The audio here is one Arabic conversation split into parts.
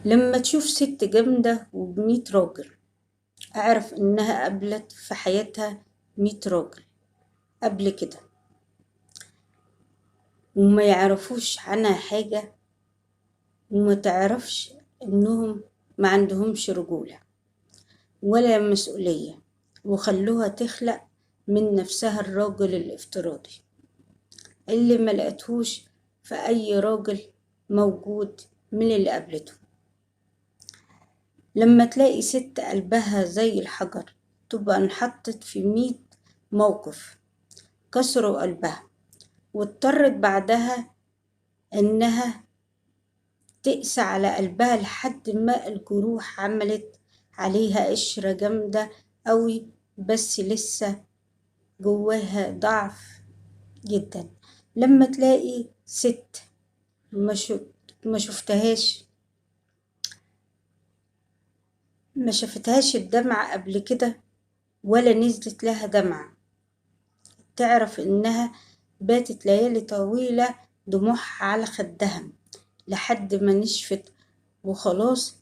لما تشوف ست جامدة وب100 راجل، اعرف انها قابلت في حياتها 100 راجل قبل كده وما يعرفوش عنها حاجة، وما تعرفش انهم ما عندهمش رجولة ولا مسؤولية، وخلوها تخلق من نفسها الراجل الافتراضي اللي ما لقتهوش في اي راجل موجود من اللي قابلته. لما تلاقي ست قلبها زي الحجر، تبقى انحطت في 100 موقف كسروا قلبها، واضطرت بعدها انها تقسى على قلبها لحد ما الجروح عملت عليها قشرة جامدة قوي، بس لسه جواها ضعف جدا. لما تلاقي ست ما شو- ما شفتهاش ما شفتهاش الدمعة قبل كده ولا نزلت لها دمعة، تعرف إنها باتت ليالي طويلة دموعها على خدها لحد ما نشفت وخلاص،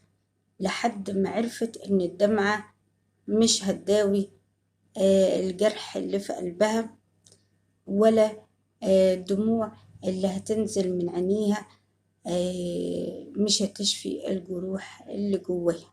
لحد ما عرفت إن الدمعة مش هتداوي الجرح اللي في قلبها، ولا الدموع اللي هتنزل من عينيها مش هتشفي الجروح اللي جواها.